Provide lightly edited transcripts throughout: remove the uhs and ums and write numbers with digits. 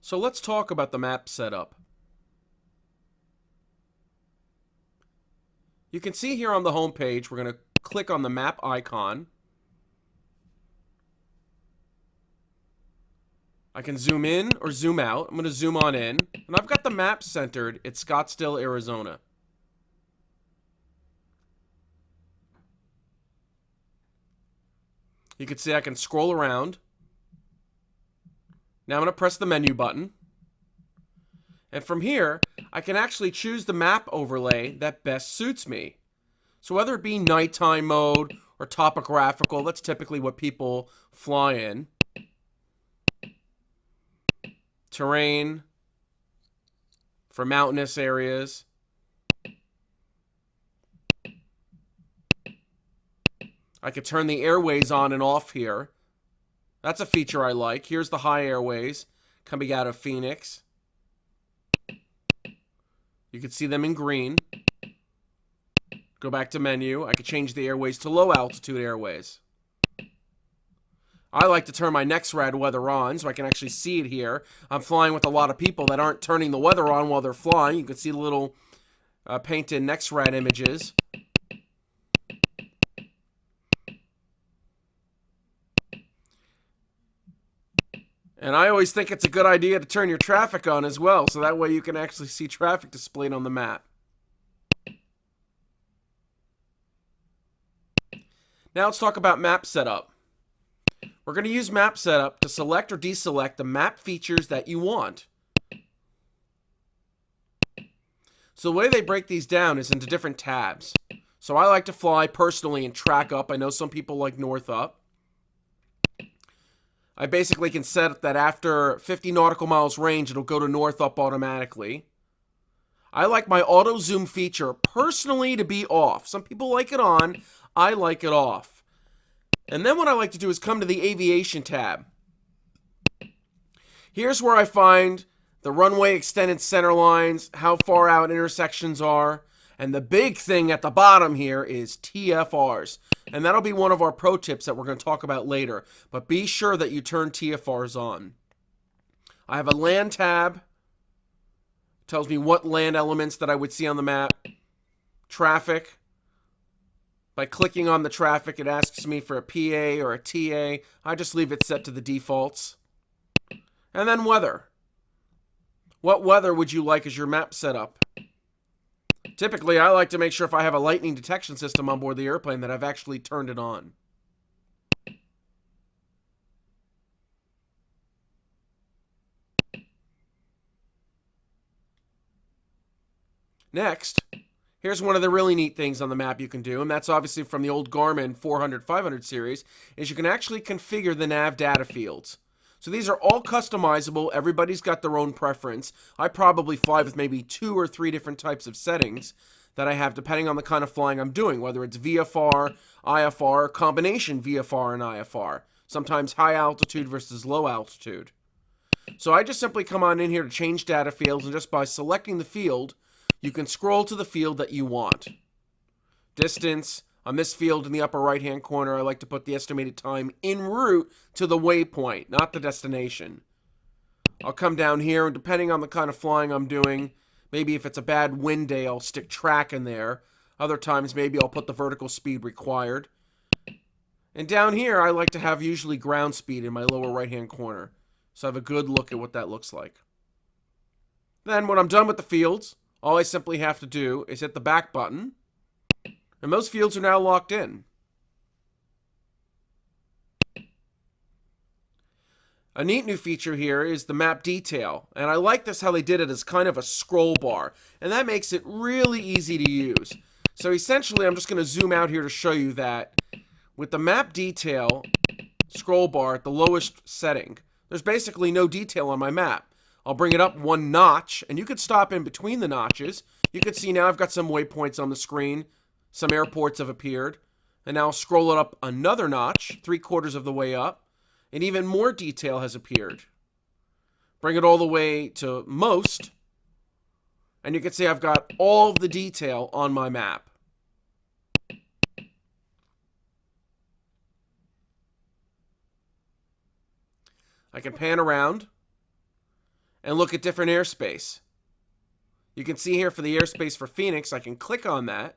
So let's talk about the map setup. You can see here on the home page, we're going to click on the map icon. I can zoom in or zoom out. I'm going to zoom on in. And I've got the map centered at Scottsdale, Arizona. You can see I can scroll around. Now I'm going to press the menu button. And from here, I can actually choose the map overlay that best suits me. So whether it be nighttime mode or topographical, that's typically what people fly in. Terrain for mountainous areas. I could turn the airways on and off here. That's a feature I like. Here's the high airways coming out of Phoenix. You can see them in green. Go back to menu. I could change the airways to low altitude airways. I like to turn my NEXRAD weather on so I can actually see it here. I'm flying with a lot of people that aren't turning the weather on while they're flying. You can see the little painted NEXRAD images. And I always think it's a good idea to turn your traffic on as well, so that way you can actually see traffic displayed on the map. Now let's talk about map setup. We're going to use map setup to select or deselect the map features that you want. So the way they break these down is into different tabs. So I like to fly personally in track up. I know some people like north up. I basically can set that after 50 nautical miles range, it'll go to north up automatically. I like my auto zoom feature personally to be off. Some people like it on. I like it off. And then what I like to do is come to the aviation tab. Here's where I find the runway extended center lines, how far out intersections are, and the big thing at the bottom here is TFRs. And that'll be one of our pro tips that we're going to talk about later. But be sure that you turn TFRs on. I have a land tab. Tells me what land elements that I would see on the map. Traffic. By clicking on the traffic, it asks me for a PA or a TA. I just leave it set to the defaults. And then weather. What weather would you like as your map setup? Typically, I like to make sure if I have a lightning detection system on board the airplane that I've actually turned it on. Next, here's one of the really neat things on the map you can do, and that's obviously from the old Garmin 400, 500 series, is you can actually configure the nav data fields. So these are all customizable. Everybody's got their own preference. I probably fly with maybe 2 or 3 different types of settings that I have depending on the kind of flying I'm doing, whether it's VFR, IFR, combination VFR and IFR, sometimes high altitude versus low altitude. So I just simply come on in here to change data fields, and just by selecting the field, you can scroll to the field that you want. Distance. On this field in the upper right-hand corner, I like to put the estimated time en route to the waypoint, not the destination. I'll come down here, and depending on the kind of flying I'm doing, maybe if it's a bad wind day, I'll stick track in there. Other times, maybe I'll put the vertical speed required. And down here, I like to have usually ground speed in my lower right-hand corner, so I have a good look at what that looks like. Then, when I'm done with the fields, all I simply have to do is hit the back button, and most fields are now locked in. A neat new feature here is the map detail, and I like this how they did it as kind of a scroll bar, and that makes it really easy to use. So essentially, I'm just going to zoom out here to show you that with the map detail scroll bar at the lowest setting, there's basically no detail on my map. I'll bring it up 1 notch, and you could stop in between the notches. You can see now I've got some waypoints on the screen. Some airports have appeared. And now I'll scroll it up another notch, 3/4 of the way up, and even more detail has appeared. Bring it all the way to most, and you can see I've got all of the detail on my map. I can pan around, and look at different airspace. You can see here for the airspace for Phoenix, I can click on that.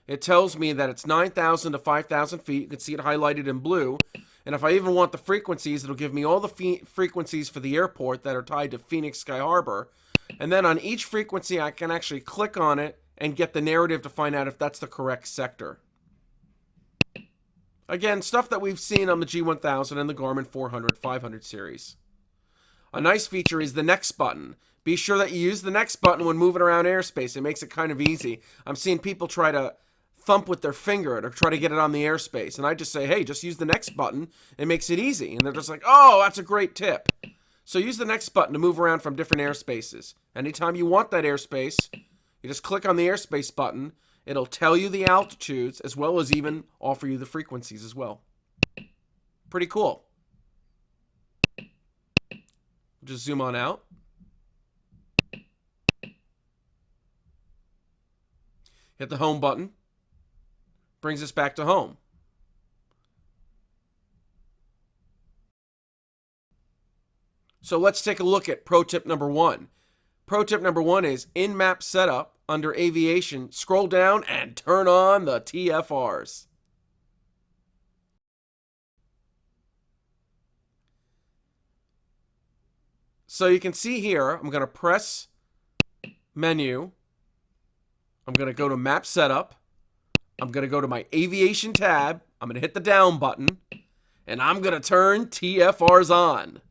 It tells me that it's 9,000 to 5,000 feet. You can see it highlighted in blue. And if I even want the frequencies, it'll give me all the frequencies for the airport that are tied to Phoenix Sky Harbor. And then on each frequency, I can actually click on it and get the narrative to find out if that's the correct sector. Again, stuff that we've seen on the G1000 and the Garmin 400, 500 series. A nice feature is the next button. Be sure that you use the next button when moving around airspace. It makes it kind of easy. I'm seeing people try to thump with their finger or try to get it on the airspace. And I just say, hey, just use the next button. It makes it easy. And they're just like, oh, that's a great tip. So use the next button to move around from different airspaces. Anytime you want that airspace, you just click on the airspace button. It'll tell you the altitudes as well as even offer you the frequencies as well. Pretty cool. Just zoom on out. Hit the home button. Brings us back to home. So let's take a look at pro tip number 1. Pro tip number 1 is in map setup under aviation, scroll down and turn on the TFRs. So you can see here, I'm going to press menu. I'm going to go to map setup. I'm going to go to my aviation tab. I'm going to hit the down button and I'm going to turn TFRs on.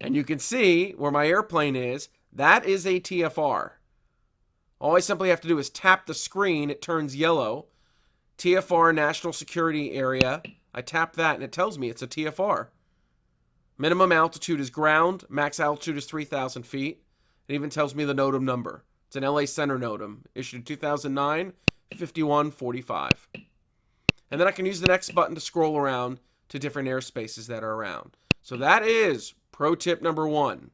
And you can see where my airplane is. That is a TFR. All I simply have to do is tap the screen. It turns yellow. TFR National Security Area. I tap that and it tells me it's a TFR. Minimum altitude is ground. Max altitude is 3,000 feet. It even tells me the NOTAM number. It's an LA Center NOTAM. Issued in 2009, 5145. And then I can use the next button to scroll around to different airspaces that are around. So that is pro tip number 1.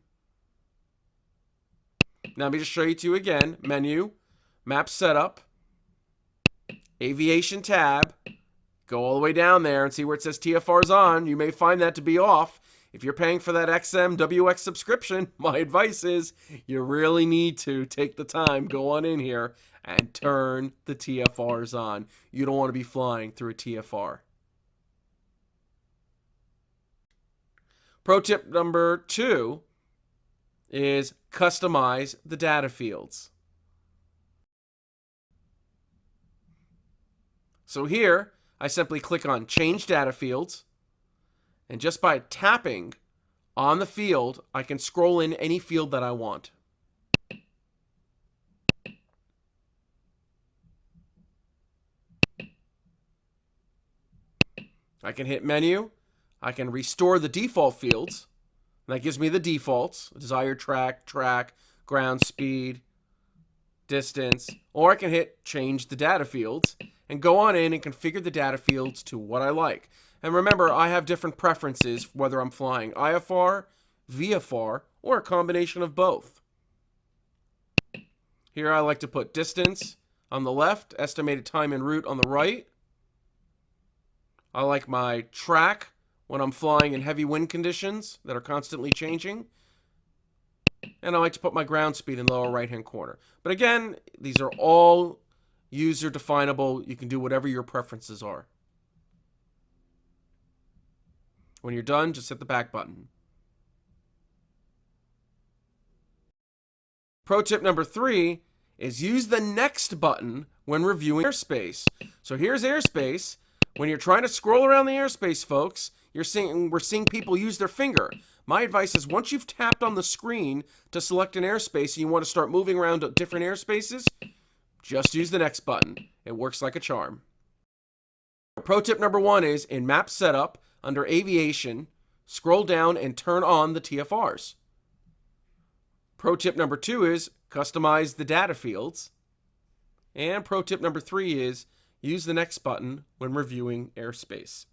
Now let me just show you two again. Menu, map setup, aviation tab. Go all the way down there and see where it says TFR's on. You may find that to be off. If you're paying for that XMWX subscription, my advice is you really need to take the time, go on in here, and turn the TFRs on. You don't want to be flying through a TFR. Pro tip number 2 is customize the data fields. So here, I simply click on Change Data Fields, and just by tapping on the field, I can scroll in any field that I want. I can hit Menu. I can restore the default fields. And that gives me the defaults: desired track, ground speed, distance. Or I can hit Change the Data Fields and go on in and configure the data fields to what I like. And remember, I have different preferences whether I'm flying IFR, VFR, or a combination of both. Here I like to put distance on the left, estimated time en route on the right. I like my track when I'm flying in heavy wind conditions that are constantly changing. And I like to put my ground speed in lower right-hand corner. But again, these are all user definable. You can do whatever your preferences are. When you're done, just hit the back button. Pro tip number 3 is use the next button when reviewing airspace. So here's airspace. When you're trying to scroll around the airspace, folks, we're seeing people use their finger. My advice is once you've tapped on the screen to select an airspace and you want to start moving around to different airspaces, just use the next button. It works like a charm. Pro tip number 1 is in map setup, under aviation, scroll down and turn on the TFRs. Pro tip number 2 is customize the data fields. And pro tip number 3 is use the next button when reviewing airspace.